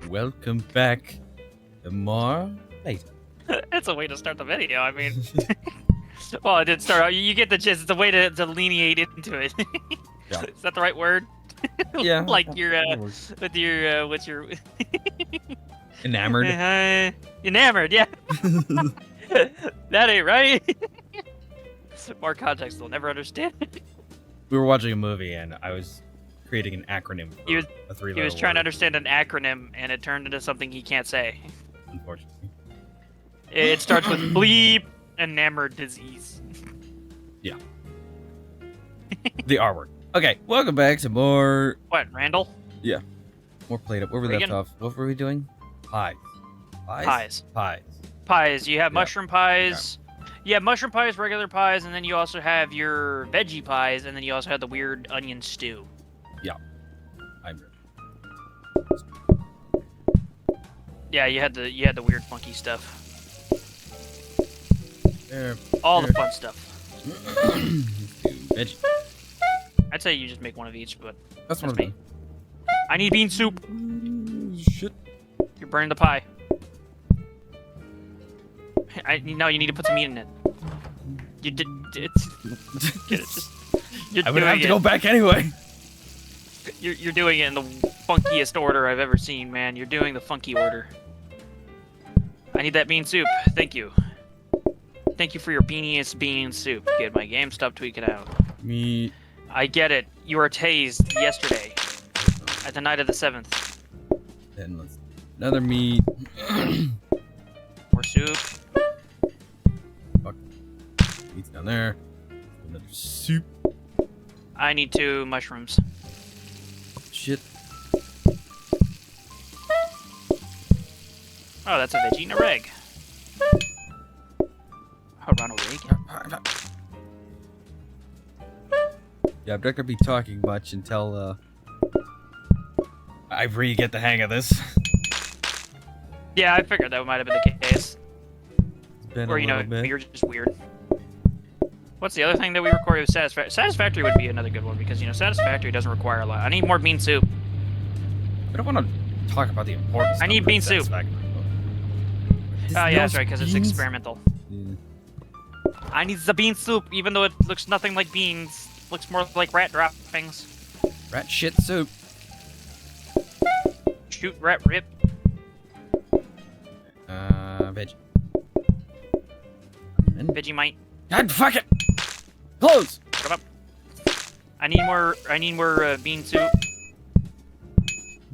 Welcome back to more Plateup. It's a way to start the video. I mean, well, it did start out. You get the gist. It's a way to delineate into it. Yeah. Is that the right word? Yeah. Like your that with your what's your enamored. enamored? Yeah. That ain't right. More context, they'll never understand. We were watching a movie and I was creating an acronym for He was- a three-letter He was trying to word, understand an acronym, and it turned into something he can't say. unfortunately. It starts with bleep, enamored disease. Yeah. The R word. Okay, welcome back to more What, Randall? Plateup. Where we left Reagan? off. What were we doing? Pies. Pies. Pies. Pies. You have Yeah. mushroom pies. You have mushroom pies, regular pies, and then you also have your veggie pies, and then you also have the weird onion stew. I'm ready. Yeah, you had the weird funky stuff. There. All the There. fun stuff. Veggie. I'd say you just make one of each, but That's what That's I'm me. I need bean soup. doing. Shit. You're burning the pie. No, you need to put some meat in it. You did. It's. You're I would doing have to go back anyway. You're doing it in the funkiest order I've ever seen, man. You're doing the funky order. I need that bean soup. Thank you. Thank you for your beaniest bean soup. Kid, my game stopped tweaking out. Me. I get it. You were tased yesterday at the night of the 7th. Then let's another meat. More soup. Meat's down there. Another soup. I need 2 mushrooms. Shit. Oh, that's a veggie and a reg. Oh, Ronald Reagan. Yeah, I'm not gonna be talking much until I really get the hang of this. Yeah, I figured that might have been the case. It's been Or, a you know, little bit. you're just weird. What's the other thing that we recorded with Satisfactory? Satisfactory would be another good one because, you know, Satisfactory doesn't require a lot. I need more bean soup. I don't want to talk about the importance. I need bean soup. Oh Oh, yeah, that's right, because it's experimental. Yeah. I need the bean soup, even though it looks nothing like beans. Looks more like rat droppings. Rat shit soup. Shoot, rat, rip. Veggie. Vegemite. God, fuck it. Close. Shut up. I need more bean soup.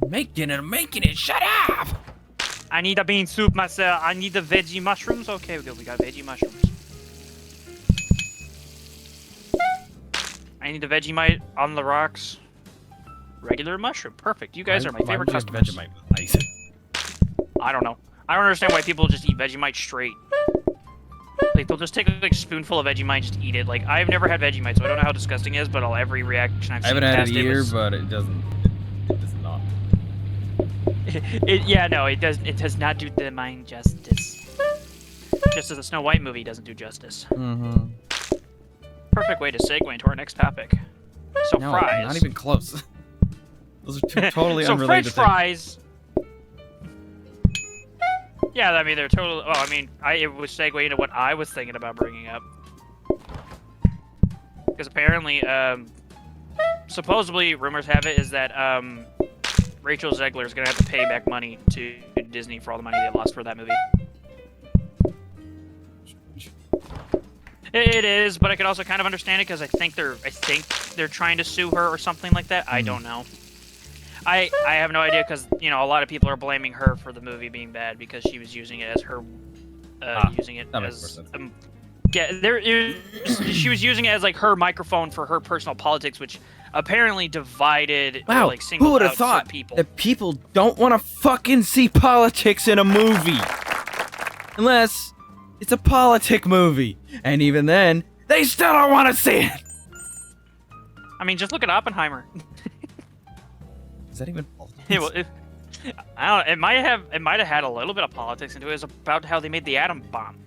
Making it. Shut up. I need a bean soup myself. I need the veggie mushrooms. Okay, good. We got veggie mushrooms. I need the Vegemite on the rocks. Regular mushroom. Perfect. You guys are my favorite customers. Vegemite with ice. I don't know. I don't understand why people just eat Vegemite straight. Like, they'll just take like a spoonful of Vegemite and just eat it. Like, I've never had Vegemite, so I don't know how disgusting it is, but every reaction I've I seen haven't had past it either, was... but it doesn't. It does not. Yeah, no, it does not do the mind justice. Just as the Snow White movie doesn't do justice. Mm-hmm. Perfect way to segue into our next topic. So No, fries. not even close. Those are two totally so unrelated French fries. Yeah, I mean they're totally. Well, I mean, it was segue into what I was thinking about bringing up. Because apparently, supposedly, rumors have it is that Rachel Zegler is gonna have to pay back money to Disney for all the money they lost for that movie. It is, but I could also kind of understand it because I think they're trying to sue her or something like that. I don't know. I have no idea because, you know, a lot of people are blaming her for the movie being bad because she was using it as her using it that makes as more sense. she was using it as like her microphone for her personal politics, which apparently divided or, Wow, like singled who would have out some thought people. that people don't want to fucking see politics in a movie? Unless it's a politic movie. And even then, they still don't want to see it. I mean, just look at Oppenheimer. Is that even politics? Yeah, well, I don't know. It might have had a little bit of politics into it. It was about how they made the atom bomb.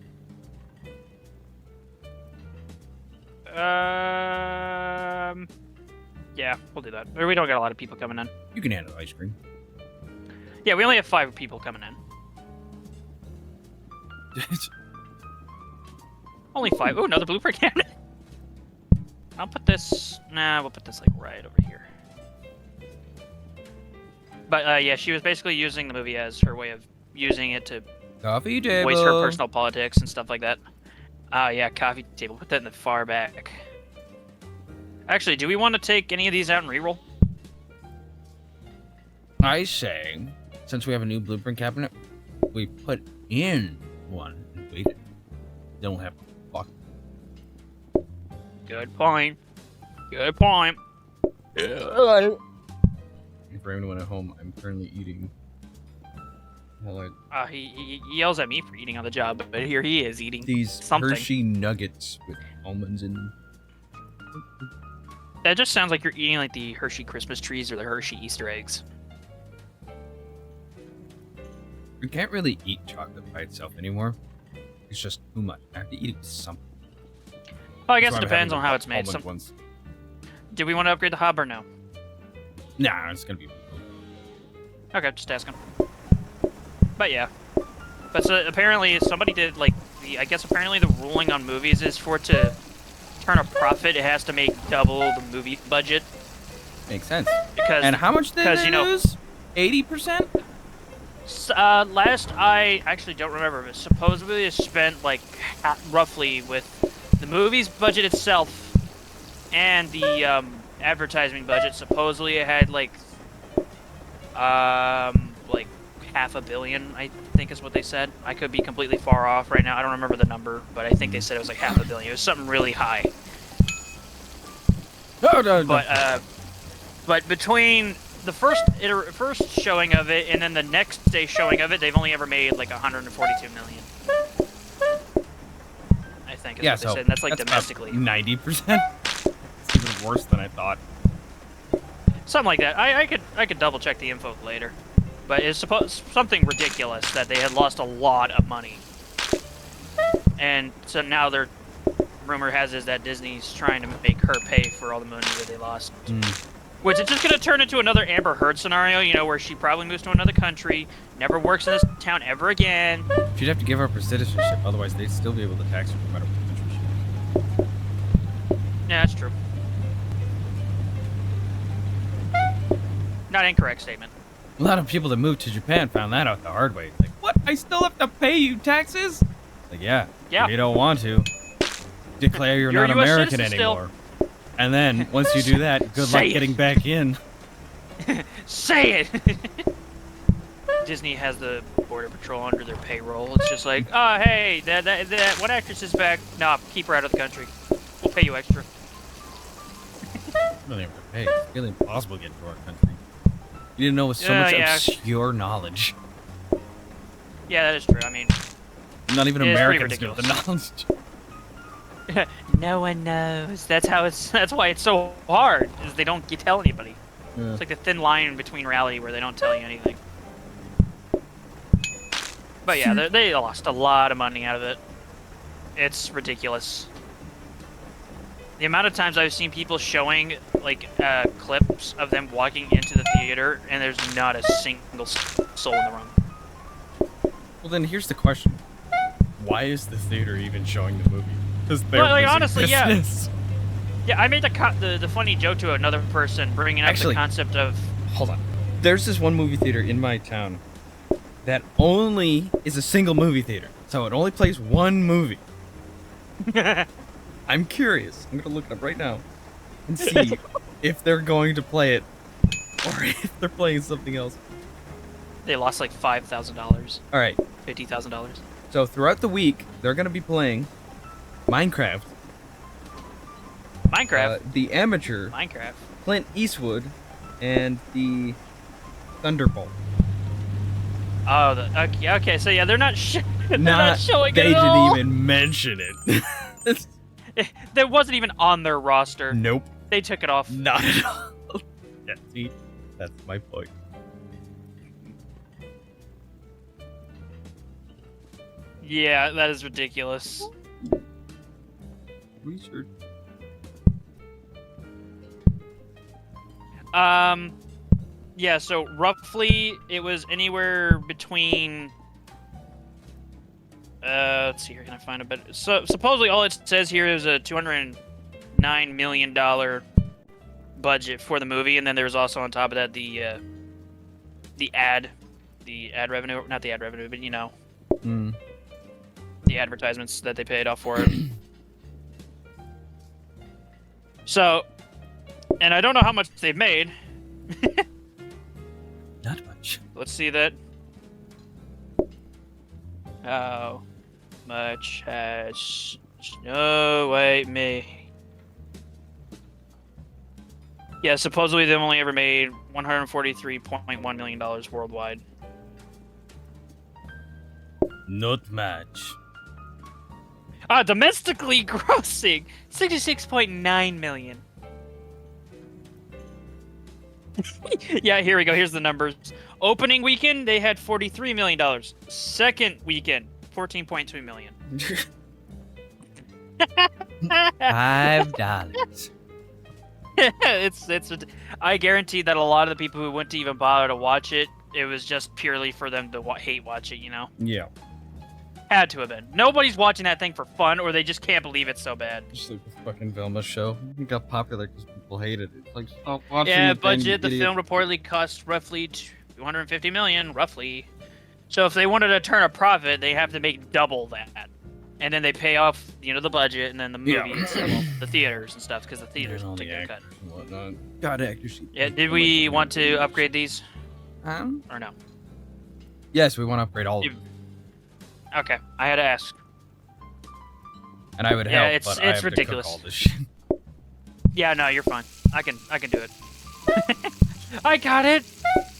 Yeah, we'll do that. Or we don't got a lot of people coming in. You can handle ice cream. Yeah, we only have 5 people coming in. Only 5. Oh, another blueprint cabinet. I'll put this. Nah, we'll put this like right over here. But yeah, she was basically using the movie as her way of using it to Coffee table. voice her personal politics and stuff like that. Yeah, coffee table. Put that in the far back. Actually, do we want to take any of these out and reroll? I say, since we have a new blueprint cabinet, we put in one and wait it. Don't have to fuck. Good point. Good point. For anyone at home, I'm currently eating. He yells at me for eating on the job, but here he is eating These something. Hershey nuggets with almonds in them. That just sounds like you're eating like the Hershey Christmas trees or the Hershey Easter eggs. You can't really eat chocolate by itself anymore. It's just too much. I have to eat it with something. Well, I guess That's it why I'm depends on having how the it's made. almond ones. Do we want to upgrade the hob or no? Nah, it's gonna be. Okay, just asking. But yeah. But so apparently somebody did like I guess apparently the ruling on movies is for it to turn a profit, it has to make double the movie budget. Makes sense. Because And how much did they lose? 80%? Last I actually don't remember, but supposedly it spent like roughly with the movie's budget itself and the advertising budget. Supposedly it had like $500 million, I think is what they said. I could be completely far off right now. I don't remember the number, but I think they said it was like $500 million. It was something really high. No. But between the first showing of it and then the next day showing of it, they've only ever made like 142 million. I think is what they said. And that's like domestically. 90%. It's even worse than I thought. Something like that. I could double check the info later. But it's something ridiculous that they had lost a lot of money. And so now their rumor has is that Disney's trying to make her pay for all the money that they lost. Which is just going to turn into another Amber Heard scenario, you know, where she probably moves to another country, never works in this town ever again. She'd have to give up her citizenship, otherwise they'd still be able to tax her no matter what country she's in. Yeah, that's true. Not incorrect statement. A lot of people that moved to Japan found that out the hard way. Like, what? I still have to pay you taxes? Like, yeah. Yeah. If you don't want to, declare you're not a US American citizen anymore. And then, once you do that, good luck getting back in. Say it! Disney has the Border Patrol under their payroll. It's just like, oh, hey, that one actress is back. Nah, keep her out of the country. We'll pay you extra. You don't even have to pay. It's really impossible to get into our country. You didn't know with so much obscure knowledge. Yeah, that is true. I mean, not even Americans know the knowledge. No one knows. That's why it's so hard. Is they don't tell anybody. Yeah. It's like the thin line between reality where they don't tell you anything. But yeah, they lost a lot of money out of it. It's ridiculous. The amount of times I've seen people showing like clips of them walking into the theater, and there's not a single soul in the room. Well, then here's the question: why is the theater even showing the movie? Because honestly, yeah. Yeah, I made the funny joke to another person, bringing up the concept of. Hold on. There's this one movie theater in my town that only is a single movie theater, so it only plays one movie. I'm curious. I'm gonna look it up right now and see if they're going to play it or if they're playing something else. They lost like $5,000. All right. $50,000. So throughout the week, they're gonna be playing Minecraft. The Amateur. Minecraft. Clint Eastwood, and the Thunderbolt. Oh, okay. So yeah, they're not showing it at all. They didn't even mention it. That wasn't even on their roster. Nope. They took it off. Not at all. Yeah, see, that's my point. Yeah, that is ridiculous. Research. Yeah, so roughly it was anywhere between. Let's see here. Can I find a bit? So supposedly all it says here is a $209 million budget for the movie, and then there's also on top of that the ad revenue, not the ad revenue, but the advertisements that they paid off for it. So, and I don't know how much they've made. Not much. Let's see that. How much has Snow White made? Yeah, supposedly they've only ever made $143.1 million worldwide. Not much. Domestically grossing $66.9 million. Yeah, here we go. Here's the numbers. Opening weekend, they had $43 million. Second weekend, $14.2 million. $5. it's. I guarantee that a lot of the people who went to even bother to watch it, it was just purely for them to hate watch it. Yeah. Had to have been. Nobody's watching that thing for fun, or they just can't believe it's so bad. Just like the fucking Velma show. It got popular because people hated it. It's like, stop watching Yeah, it, budget. then, The you film reportedly cost roughly $250 million, roughly. So if they wanted to turn a profit, they have to make double that, and then they pay off, the budget, and then the movies, the theaters and stuff, because the theaters all take the their cut. actors and whatnot. God, actors. Yeah. Did we want to upgrade these, or no? Yes, we want to upgrade all of them. Okay, I had to ask. And I would help, Yeah, it's but I have ridiculous. to cook all this shit. Yeah, no, you're fine. I can do it. I got it.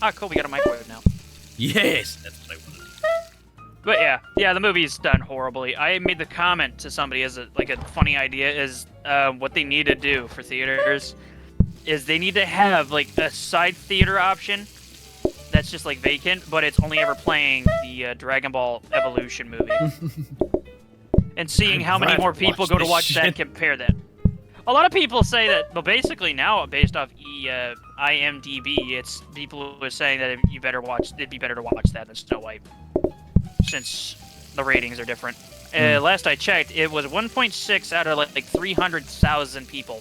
Oh, cool. We got a microwave now. Yes, that's what I wanted. But yeah, the movie's done horribly. I made the comment to somebody as a funny idea is what they need to do for theaters is they need to have like a side theater option that's just like vacant, but it's only ever playing the Dragon Ball Evolution movie. And seeing how many more people go to watch that and compare that. A lot of people say that, but basically now, based off IMDb, it's people who are saying that it'd be better to watch that than Snow White, since the ratings are different. Last I checked, it was 1.6 out of like 300,000 people,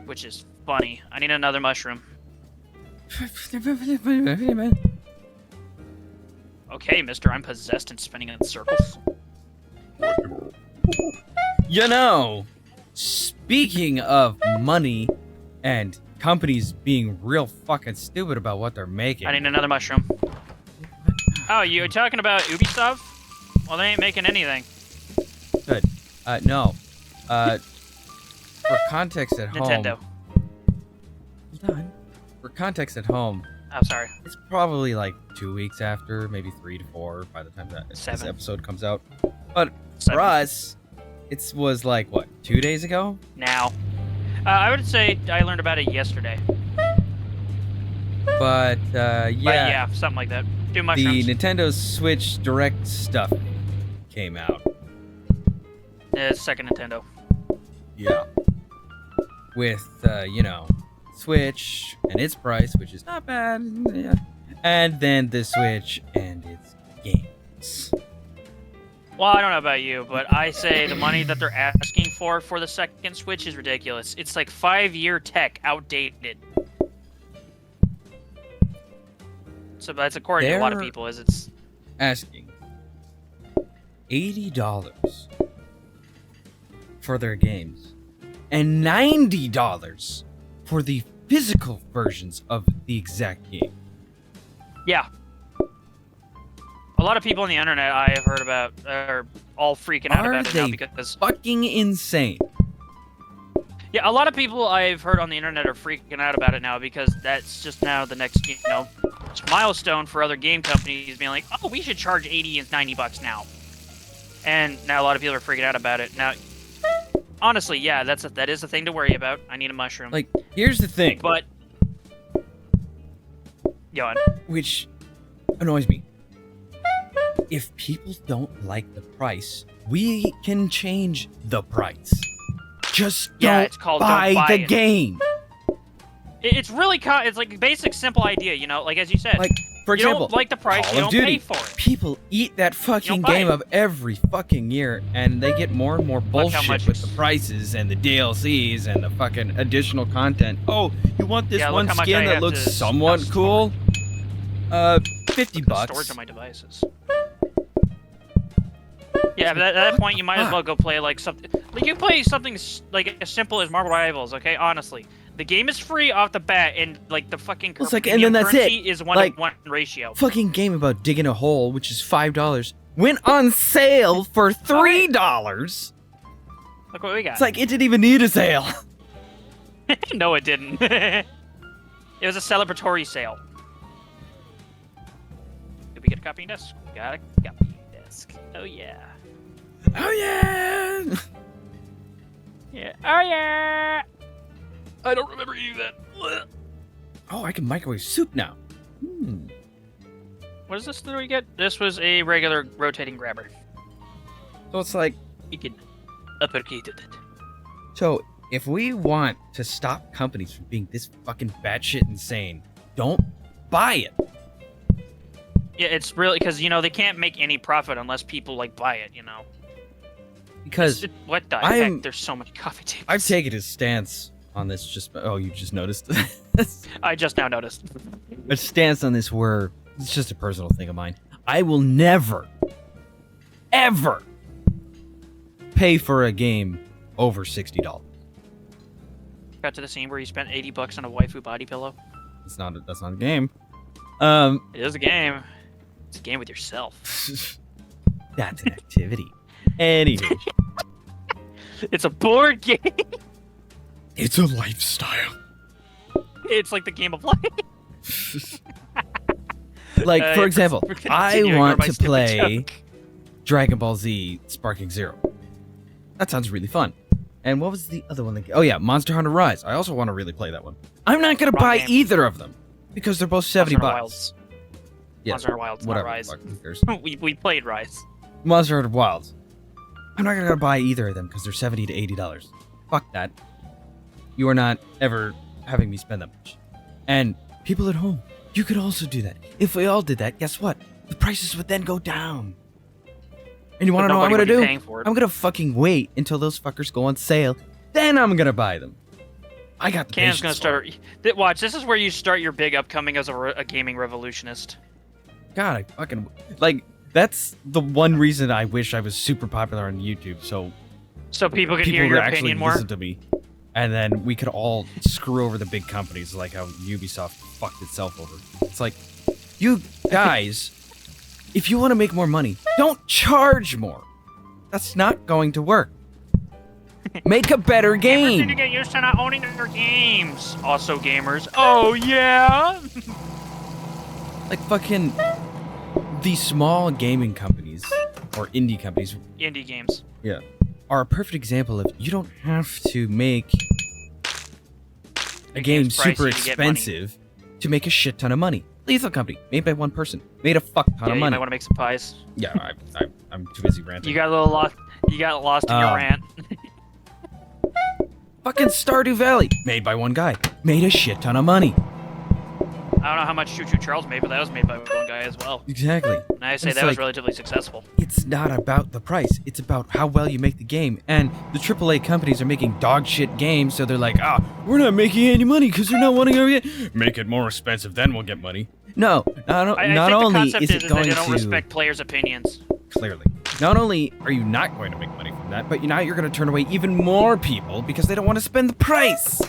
which is funny. I need another mushroom. Okay, mister, I'm possessed and spinning in circles. Speaking of money and companies being real fucking stupid about what they're making. I need another mushroom. Oh, you're talking about Ubisoft? Well, they ain't making anything. Good. No. For context at Nintendo. home... Hold on. For context at home... I'm sorry. It's probably like 2 weeks after, maybe 3 to 4 by the time that this episode comes out. But for us, it was like, what, 2 days ago? Now. I would say I learned about it yesterday. But, But yeah, something like that. 2 mushrooms. The Nintendo Switch Direct stuff came out. Second Nintendo. Yeah. With, Switch and its price, which is not bad. Yeah. And then the Switch and its games. Well, I don't know about you, but I say the money that they're asking for the second Switch is ridiculous. It's like 5-year tech, outdated. So that's according to a lot of people. It's asking $80 for their games and $90 for the physical versions of the exact game. Yeah. A lot of people on the internet I have heard about are all freaking out about it now because fucking insane. Yeah, a lot of people I've heard on the internet are freaking out about it now because that's just now the next, milestone for other game companies being like, oh, we should charge 80 and 90 bucks now. And now a lot of people are freaking out about it. Now, honestly, yeah, that is a thing to worry about. I need a mushroom. Like, here's the thing. But go on. Which annoys me. If people don't like the price, we can change the price. Just don't it's called buy don't buy the it. game. It's really it's like a basic, simple idea, you know. Like as you said, Like, for you example, don't like the price, Call you of don't Duty. pay for it. People eat that fucking buy game it. up every fucking year, and they get more and more bullshit much with the prices and the DLCs and the fucking additional content. Oh, you want this Yeah, look one how much skin I that have looks to somewhat store. cool? 50 The bucks. storage on my devices. Yeah, but at that point, you might as well go play like something. Like you play something like as simple as Marvel Rivals. Okay, honestly, the game is free off the bat, and like the fucking It's like, and then that's currency it. is 1 Like, to 1 ratio. Fucking game about digging a hole, which is $5, went on sale for $3. Look what we got. It's like it didn't even need a sale. No, it didn't. It was a celebratory sale. Did we get a copying desk? We got a copying desk. Oh yeah. Oh yeah. Yeah. Oh yeah. I don't remember eating that. Oh, I can microwave soup now. What is this that we get? This was a regular rotating grabber. So it's like, We can uppercate it. so if we want to stop companies from being this fucking batshit insane, don't buy it. Yeah, it's really because you know they can't make any profit unless people like buy it. You know. Because What the I'm- heck? There's so many coffee tables. I've taken a stance on this. You just noticed. I just now noticed. A stance on this where it's just a personal thing of mine. I will never, ever pay for a game over $60. Got to the scene where you spent $80 on a waifu body pillow. That's not a game. It is a game. It's a game with yourself. That's an activity. Anywho, It's a board game. it's a lifestyle. It's like the game of life. Like, for Yeah, example, we're I continuing on want my to stupid play joke. Dragon Ball Z Sparking Zero. That sounds really fun. And what was the other one? Oh yeah, Monster Hunter Rise. I also want to really play that one. I'm not gonna Wrong buy game. either of them because they're both 70 Monster Hunter bucks. Wilds. Yeah, Monster Hunter Wilds, not whatever. Rise. Fuck, who cares? we played Rise. Monster Hunter Wilds. I'm not gonna buy either of them because they're $70 to $80. Fuck that. You are not ever having me spend that much. And people at home, you could also do that. If we all did that, guess what? The prices would then go down. And you want to know what I'm gonna do? I'm gonna fucking wait until those fuckers go on sale. Then I'm gonna buy them. I got the Cam's patience gonna for it. start. Watch, this is where you start your big upcoming as a gaming revolutionist. God, I fucking like. That's the one reason I wish I was super popular on YouTube, so So people can people hear would your actually opinion more. listen to me, and then we could all screw over the big companies like how Ubisoft fucked itself over. It's like, you guys, if you want to make more money, don't charge more. That's not going to work. Make a better Gamers need to game. get used to not owning their games. Also, gamers. Oh yeah. Like fucking these small gaming companies or indie companies, Indie games. yeah, are a perfect example of you don't have to make a game game's pricey super to get money. expensive to make a shit ton of money. Lethal Company, made by one person, made a fuck ton Yeah, of you money. might want to make some pies. Yeah, I'm too busy ranting. You got a little lost. You got lost in your rant. Fucking Stardew Valley, made by one guy, made a shit ton of money. I don't know how much Choo Choo Charles made, but that was made by one guy as well. Exactly. And I say It's that was like- relatively successful. It's not about the price. It's about how well you make the game. And the AAA companies are making dog shit games, so they're like, we're not making any money because they're not wanting to make it more expensive, then we'll get money. No, not I not think only the concept is it is that going they don't to respect players' opinions. clearly, not only are you not going to make money from that, but now you're going to turn away even more people because they don't want to spend the price.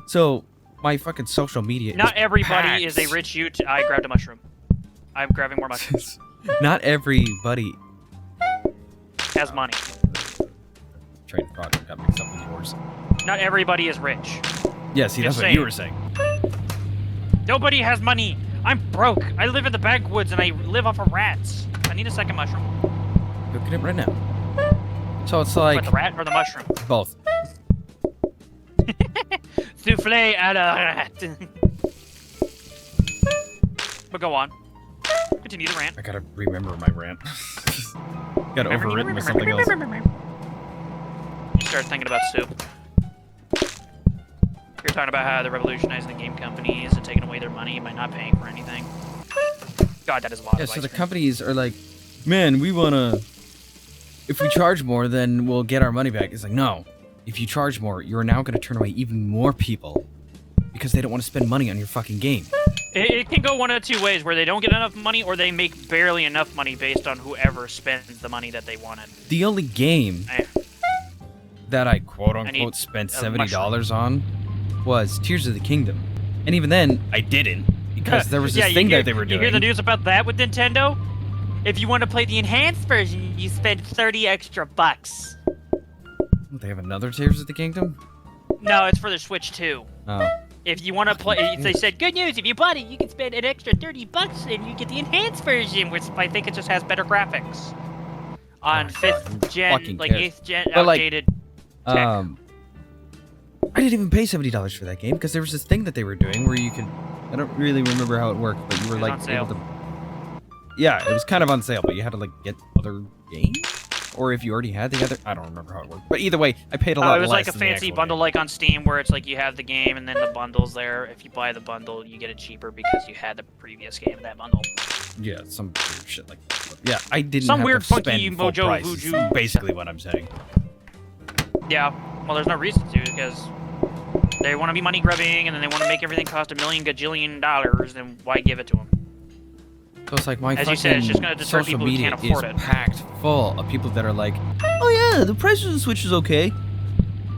So my fucking social media. Not is everybody is a packed. rich youth. I grabbed a mushroom. I'm grabbing more mushrooms. Not everybody. Has money. Train of thought got mixed up with yours. Not everybody is rich. Yeah, see, that's Just what you were saying. Nobody has money. I'm broke. I live in the backwoods and I live off of rats. I need a second mushroom. Look at it right now. So it's like What, the rat or the mushroom? both. Souffle at a rat. But go on. Continue the rant. I gotta remember my rant. Got overwritten with something else. You start thinking about soup. You're talking about how they're revolutionizing the game companies and taking away their money by not paying for anything. God, that is a lot Yeah, of so the ice cream. companies are like, man, we wanna. If we charge more, then we'll get our money back. It's like, no. If you charge more, you're now gonna turn away even more people because they don't want to spend money on your fucking game. It can go one of two ways, where they don't get enough money or they make barely enough money based on whoever spends the money that they wanted. The only game that I quote-unquote spent $70 on was Tears of the Kingdom. And even then, I didn't, because there was this thing that they were doing. You hear the news about that with Nintendo? If you want to play the enhanced version, you spend 30 extra bucks. They have another Tears of the Kingdom? No, it's for the Switch 2. Oh. If you want to play, they said, good news, if you bought it, you can spend an extra 30 bucks and you get the enhanced version, which I think it just has better graphics. On 5th gen, like 8th gen, outdated tech. I didn't even pay $70 for that game, because there was this thing that they were doing where you could, I don't really remember how it worked, but you were like able to, yeah, it was kind of on sale, but you had to like get other games? Or if you already had the other, I don't remember how it worked. But either way, I paid a lot less. It was like a fancy bundle like on Steam where it's like you have the game and then the bundle's there. If you buy the bundle, you get it cheaper because you had the previous game in that bundle. Yeah, some weird shit like that. But yeah, I didn't some have weird to funky spend full mojo price, voodoo. is basically what I'm saying. Yeah, well, there's no reason to because they want to be money grubbing and then they want to make everything cost $1 million gajillion dollars. Then why give it to them? So it's like my As you said, it's just gonna deter social people who media can't afford is it. packed full of people that are like, oh yeah, the price of the Switch is okay.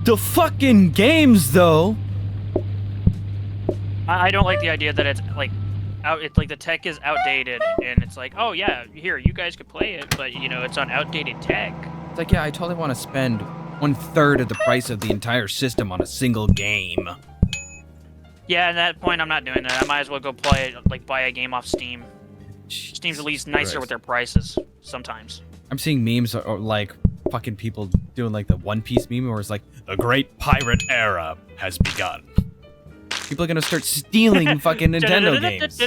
The fucking games though. I don't like the idea that it's like the tech is outdated and it's like, oh yeah, here you guys could play it, but you know it's on outdated tech. It's like, yeah, I totally want to spend 1/3 of the price of the entire system on a single game. Yeah, at that point I'm not doing that. I might as well go play it, like buy a game off Steam. Steam's at least nicer with their prices sometimes. I'm seeing memes like fucking people doing like the One Piece meme where it's like, the great pirate era has begun. People are gonna start stealing fucking Nintendo games.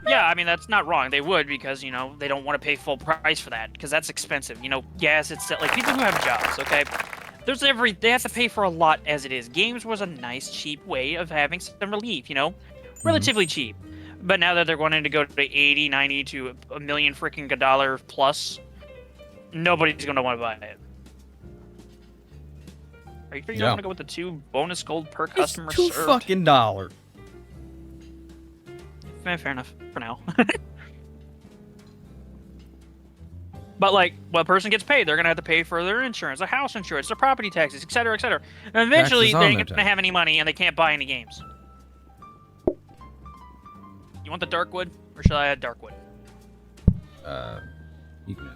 Yeah, I mean, that's not wrong. They would because, you know, they don't want to pay full price for that because that's expensive. You know, yes, it's like people who have jobs, okay? They have to pay for a lot as it is. Games was a nice, cheap way of having some relief, you know? Relatively cheap. But now that they're wanting to go to 80, 90 to $1 million freaking dollar plus, nobody's going to want to buy it. Are you sure you don't want to go with the 2 bonus gold per customer $2 served? fucking $2. Fair enough, for now. But, like, when a person gets paid, they're going to have to pay for their insurance, their house insurance, their property taxes, etc., etc. And eventually, they ain't going to have any money, and they can't buy any games. You want the dark wood, or should I add dark wood? You can.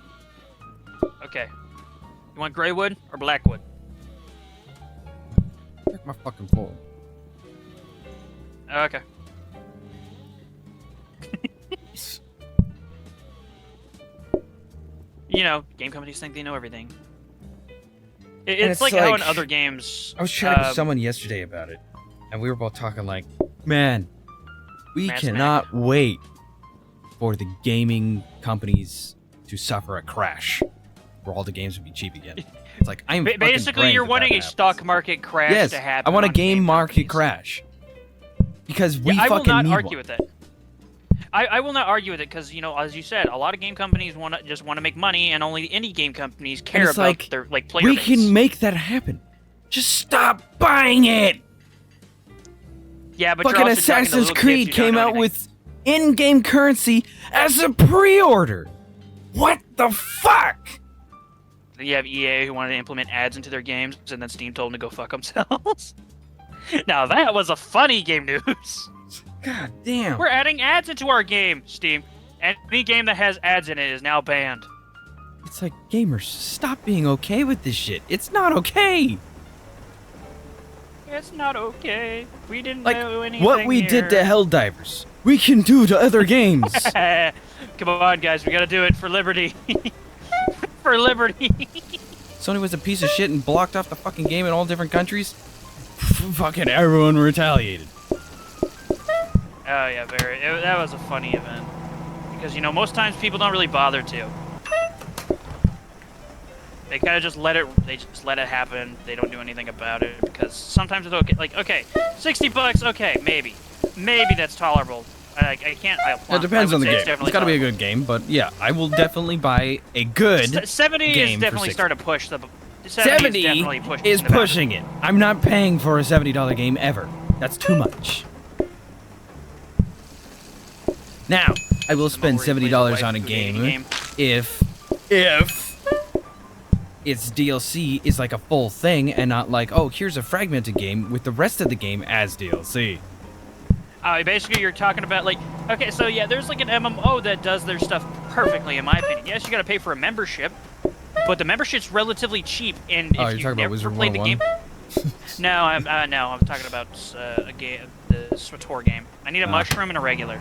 Okay. You want gray wood or black wood? Check my fucking phone. Okay. You know, game companies think they know everything. It's like how in other games... I was chatting with someone yesterday about it, and we were both talking like, man, we cannot wait for the gaming companies to suffer a crash where all the games would be cheap again. It's like, I'm basically, you're wanting a stock market crash to happen. I want a game market crash. Because we fucking need one. I will not argue with it. I will not argue with it because, you know, as you said, a lot of game companies just want to make money, and only indie game companies care about their player base. We can make that happen. Just stop buying it. Yeah, but fucking Assassin's Creed came out with in-game currency as a pre-order. What the fuck? Then you have EA who wanted to implement ads into their games, and then Steam told them to go fuck themselves. Now that was a funny game news. God damn. We're adding ads into our game, Steam. Any game that has ads in it is now banned. It's like, gamers, stop being okay with this shit. It's not okay. It's not okay. We didn't know anything. What we did to Helldivers, we can do to other games. Come on, guys. We gotta do it for liberty. For liberty. Sony was a piece of shit and blocked off the fucking game in all different countries. Fucking everyone retaliated. Oh yeah, that was a funny event. Because, you know, most times people don't really bother to. They kind of just let it. They just let it happen. They don't do anything about it because sometimes it's okay. Like, okay, $60. Okay, maybe that's tolerable. I can't. It depends on the game. It's It's got to be a good game, but yeah, I will definitely buy a good 70 game is definitely for starting to push the. 70 is pushing it. I'm not paying for a $70 game ever. That's too much. Now, I will spend $70 on a game if its DLC is like a full thing and not like, oh, here's a fragmented game with the rest of the game as DLC. Basically, you're talking about, like, okay, so yeah, there's like an MMO that does their stuff perfectly, in my opinion. Yes, you gotta pay for a membership, but the membership's relatively cheap, and if you never played the game... No, I'm talking about a game, the SWTOR game. I need a mushroom and a regular.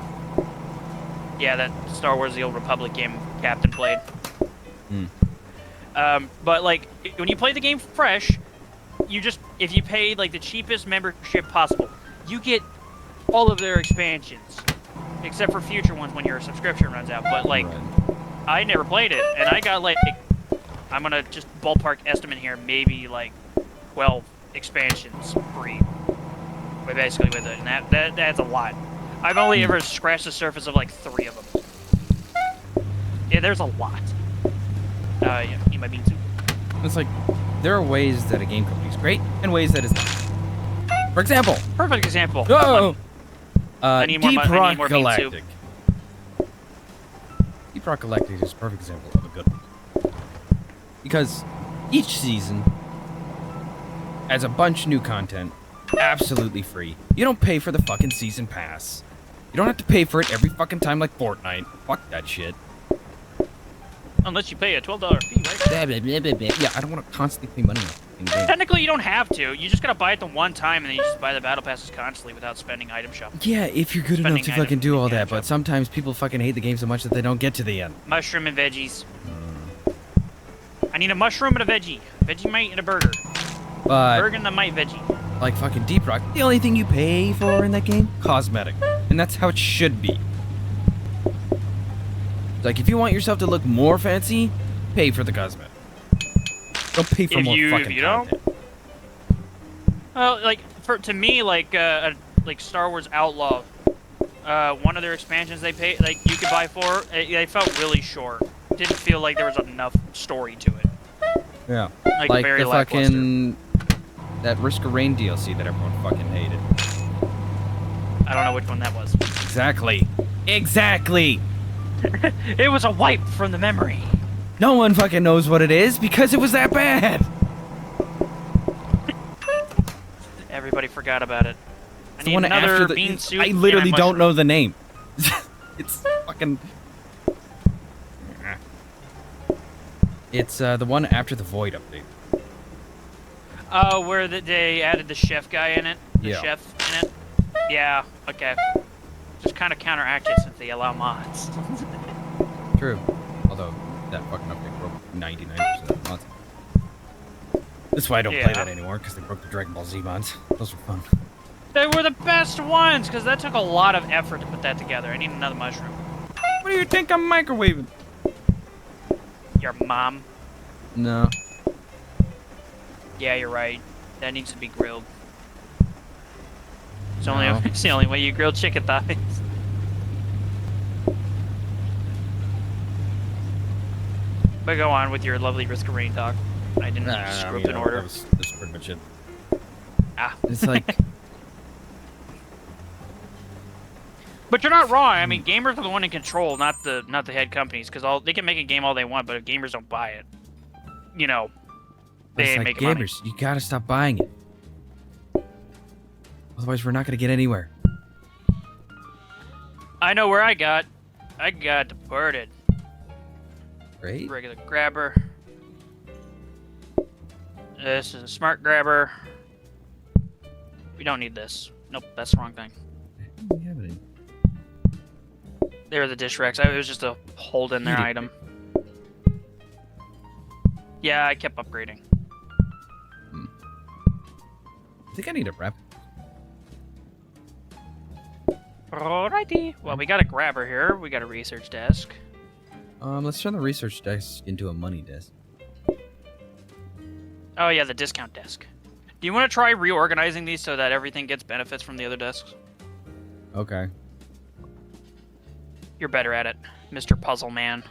Yeah, that Star Wars: The Old Republic game Captain played. But like, when you play the game fresh, if you pay like the cheapest membership possible, you get all of their expansions, except for future ones when your subscription runs out. But like, I never played it, and I got like, I'm gonna just ballpark estimate here, maybe like 12 expansions free, but basically with it, and that's a lot. I've only ever scratched the surface of like 3 of them. Yeah, there's a lot. Yeah, eat my bean soup. It's like, there are ways that a game company is great and ways that it's not. For example. Perfect example. Oh! I need more bean soup. Deep Rock Galactic is a perfect example of a good one. Because each season has a bunch of new content, absolutely free. You don't pay for the fucking season pass. You don't have to pay for it every fucking time like Fortnite. Fuck that shit. Unless you pay a $12 fee, right? Yeah, I don't want to constantly pay money on the game. Technically, you don't have to. You just gotta buy it the one time, and then you just buy the battle passes constantly without spending item shop. Yeah, if you're good enough to fucking do all that, but sometimes people fucking hate the game so much that they don't get to the end. Mushroom and veggies. I need a mushroom and a veggie. Vegemite and a burger. But burger and the mite veggie. Like fucking Deep Rock, the only thing you pay for in that game, cosmetic. And that's how it should be. Like, if you want yourself to look more fancy, pay for the cosmetic. Don't pay for more fucking content. Well, like, to me, like Star Wars Outlaw, one of their expansions they pay, like, you could buy for, they felt really short. Didn't feel like there was enough story to it. Yeah. Like very the fucking... That Risk of Rain DLC that everyone fucking hated. I don't know which one that was. Exactly. Exactly! It was a wipe from the memory. No one fucking knows what it is because it was that bad! Everybody forgot about it. I need one another after the, bean soup. I literally don't know the name. It's fucking... It's the one after the Void update. Oh, where they added the chef guy in it? The chef in it? Yeah, okay. Just kind of counteract it since they allow mods. True. Although, that fucking update broke 99% of the mods. That's why I don't play that anymore, because they broke the Dragon Ball Z mods. Those were fun. They were the best ones, because that took a lot of effort to put that together. I need another mushroom. What do you think I'm microwaving? Your mom? No. Yeah, you're right. That needs to be grilled. It's the only way you grill chicken thighs. But go on with your lovely Risk of Rain talk. I didn't screw up an order. That's pretty much it. It's like... But you're not wrong. I mean, gamers are the one in control, not the head companies, because they can make a game all they want, but if gamers don't buy it, you know, they ain't making money. Gamers, you gotta stop buying it. Otherwise, we're not gonna get anywhere. I know where I got deported. Great. Regular grabber. This is a smart grabber. We don't need this. Nope, that's the wrong thing. There are the dish racks. It was just a hold in there item. Yeah, I kept upgrading. I think I need a wrap. Alrighty. Well, we got a grabber here. We got a research desk. Let's turn the research desk into a money desk. Oh yeah, the discount desk. Do you want to try reorganizing these so that everything gets benefits from the other desks? Okay. You're better at it, Mr. Puzzle Man.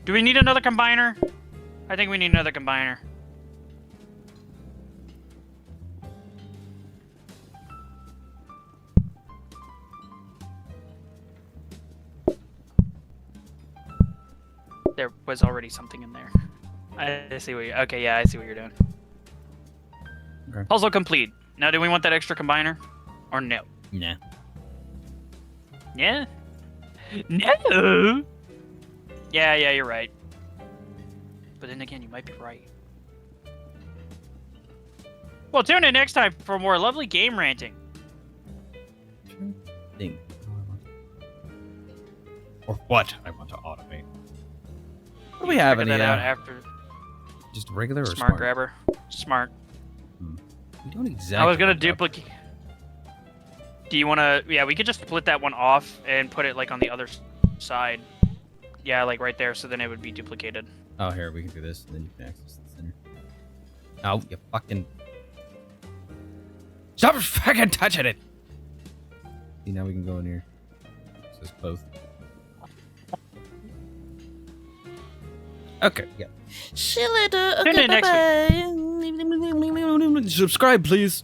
Do we need another combiner? I think we need another combiner. There was already something in there. I see what you... Okay, yeah, I see what you're doing. Okay. Puzzle complete. Now, do we want that extra combiner? Or no? Nah. Yeah? No! Yeah, you're right. But then again, you might be right. Well, tune in next time for more lovely game ranting. Thing. Or what I want to automate. What do we have in Figure that out here? after Just regular or smart smart? grabber. Smart. We don't exactly. I was gonna have that. duplicate. Do you want to? Yeah, we could just split that one off and put it like on the other side. Yeah, like right there. So then it would be duplicated. Oh, here we can do this, and then you can access the center. Oh, you fucking! Stop fucking touching it! See, now we can go in here. It says both. Okay, yeah. See you later. Tune in next Subscribe, please.